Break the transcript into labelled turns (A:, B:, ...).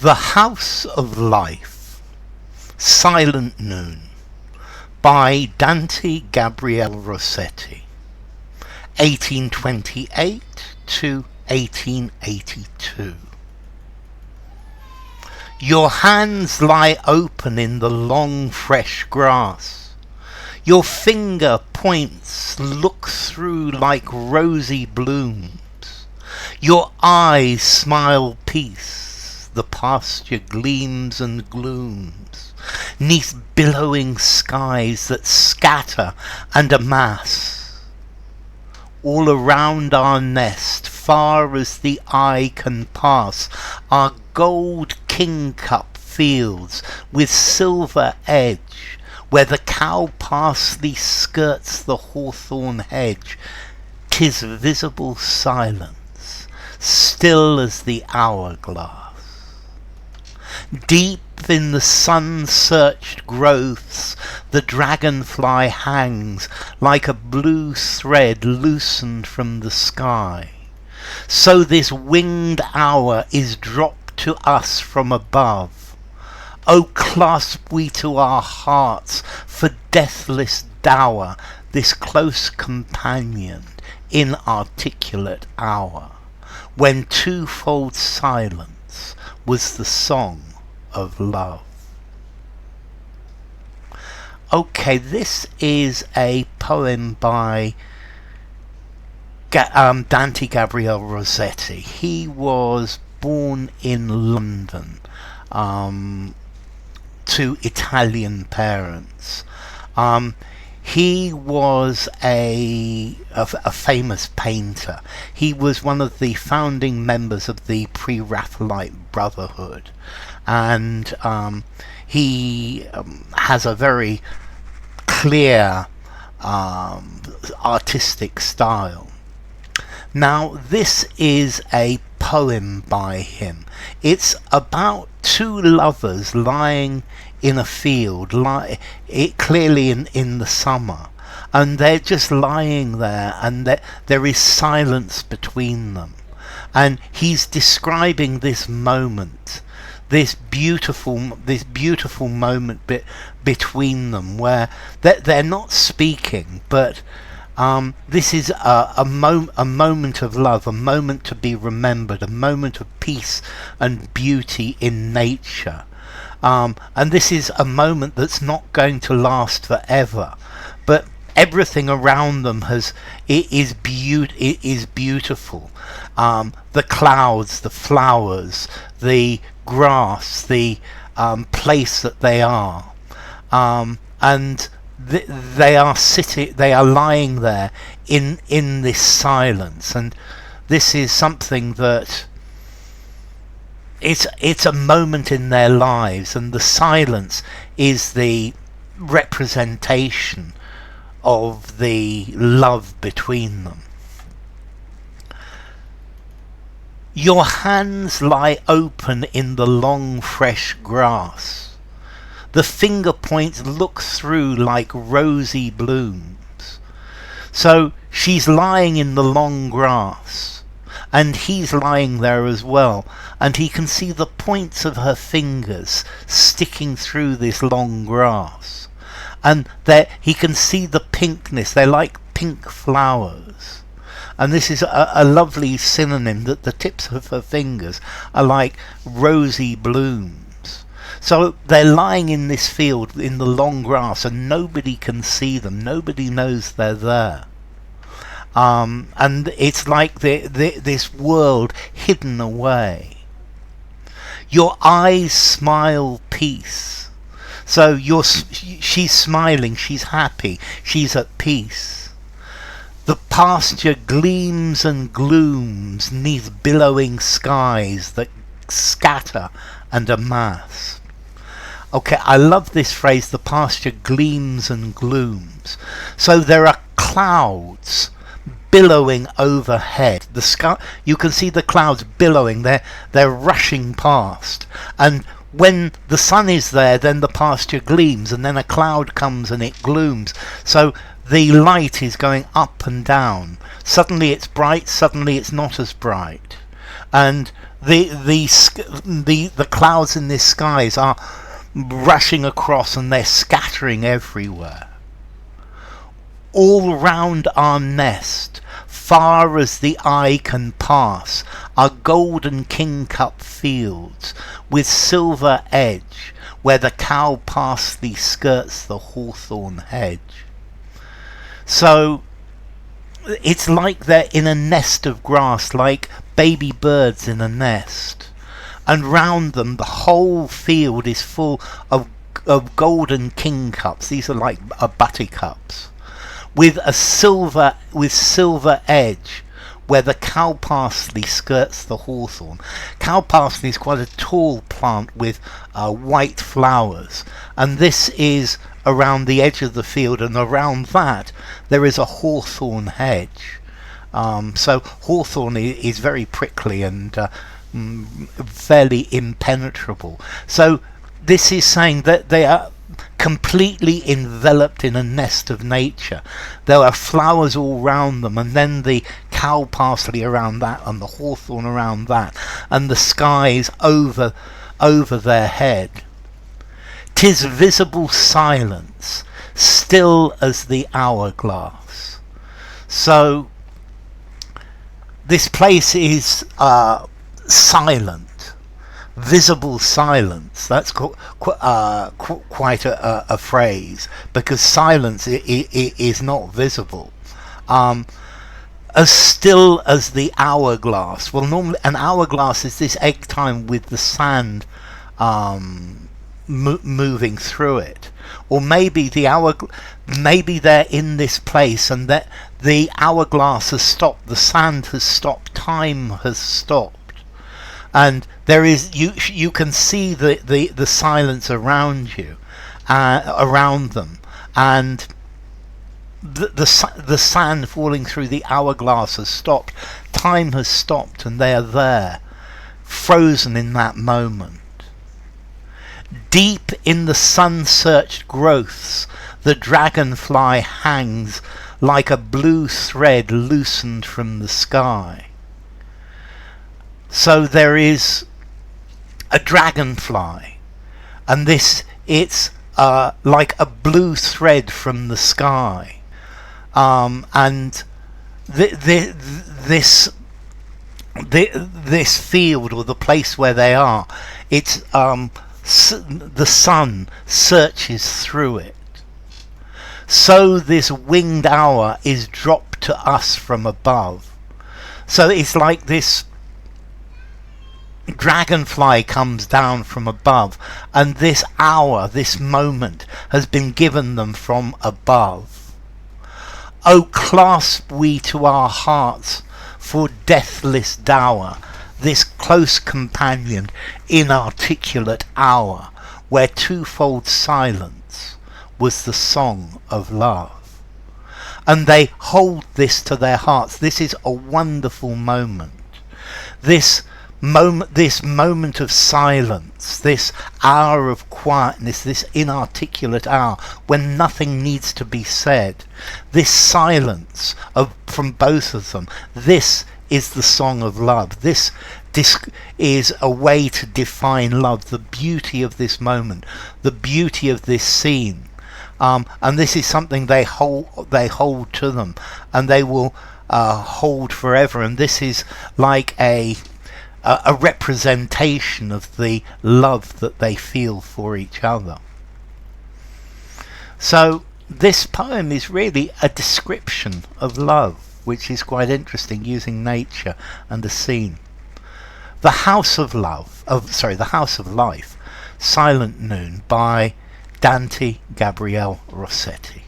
A: The House of Life, Silent Noon, by Dante Gabriel Rossetti, 1828 to 1882. Your hands lie open in the long fresh grass. Your finger points look through like rosy blooms. Your eyes smile peace. The pasture gleams and glooms, 'neath billowing skies that scatter and amass. All around our nest, far as the eye can pass, are gold kingcup fields with silver edge, where the cow-parsley skirts the hawthorn-hedge. 'Tis visible silence, still as the hourglass. Deep in the sun-searched growths the dragonfly hangs like a blue thread loosened from the sky. So this winged hour is dropped to us from above. O clasp we to our hearts for deathless dower this close companion, inarticulate hour, when twofold silence was the song of love. Okay, this is a poem by Dante Gabriel Rossetti. He was born in London to Italian parents. He was a famous painter. He was one of the founding members of the Pre-Raphaelite Brotherhood, and he has a very clear artistic style. Now, this is a poem by him. It's about two lovers lying in a field, clearly in the summer, and they're just lying there, and there is silence between them, and he's describing this moment, this beautiful moment between them, where they're not speaking, but this is a moment of love, a moment to be remembered, a moment of peace and beauty in nature. And this is a moment that's not going to last forever, but everything around them is beautiful. The clouds, the flowers, the grass, the place that they are, and they are lying there in this silence, and this is something that it's a moment in their lives, and the silence is the representation of the love between them. Your hands lie open in the long fresh grass. The finger points look through like rosy blooms. So she's lying in the long grass, and he's lying there as well, and he can see the points of her fingers sticking through this long grass, and there he can see the pinkness. They're like pink flowers, and this is a lovely synonym, that the tips of her fingers are like rosy blooms. So they're lying in this field in the long grass, and nobody can see them, nobody knows they're there. And it's like this world hidden away. Your eyes smile peace. So she's smiling, she's happy, she's at peace. The pasture gleams and glooms 'neath billowing skies that scatter and amass. Okay, I love this phrase, the pasture gleams and glooms. So there are clouds billowing overhead. The sky, you can see the clouds billowing, they're rushing past, and when the sun is there, then the pasture gleams, and then a cloud comes and it glooms. So the light is going up and down. Suddenly it's bright, suddenly it's not as bright, and The clouds in this skies are rushing across and they're scattering everywhere. All round our nest, far as the eye can pass, are golden kingcup fields with silver edge, where the cow-parsley skirts the hawthorn-hedge. So it's like they're in a nest of grass, like baby birds in a nest. And round them the whole field is full of golden kingcups. These are like buttercups, with silver edge, where the cow-parsley skirts the hawthorn. Cow-parsley is quite a tall plant with white flowers, and this is around the edge of the field, and around that there is a hawthorn hedge. So hawthorn is very prickly and fairly impenetrable. So this is saying that they are completely enveloped in a nest of nature. There are flowers all round them, and then the cow-parsley around that, and the hawthorn around that, and the skies over their head. 'Tis visible silence, still as the hourglass. So this place is silent, visible silence. That's quite a phrase, because silence is not visible. As still as the hourglass. Well, normally an hourglass is this egg time with the sand moving through it, or maybe maybe they're in this place and that the hourglass has stopped, the sand has stopped, time has stopped, and there is you can see the silence around you, around them, and the sand falling through the hourglass has stopped, time has stopped, and they are there, frozen in that moment. Deep in the sun-searched growths, the dragonfly hangs like a blue thread loosened from the sky. So there is a dragonfly, and it's like a blue thread from the sky, and this field, or the place where they are, it's the sun searches through it. So this winged hour is dropped to us from above. So it's like this dragonfly comes down from above, and this hour, this moment, has been given them from above. Oh, clasp we to our hearts for deathless dower, this close companion, inarticulate hour, where twofold silence was the song of love. And they hold this to their hearts. This is a wonderful moment. This moment of silence, this hour of quietness, this inarticulate hour when nothing needs to be said, this silence from both of them, this is the song of love. This is a way to define love, the beauty of this moment, the beauty of this scene, and this is something they hold to them, and they will hold forever. And this is like a representation of the love that they feel for each other. So this poem is really a description of love, which is quite interesting, using nature and a scene. The House of Life, Silent Noon, by Dante Gabriel Rossetti.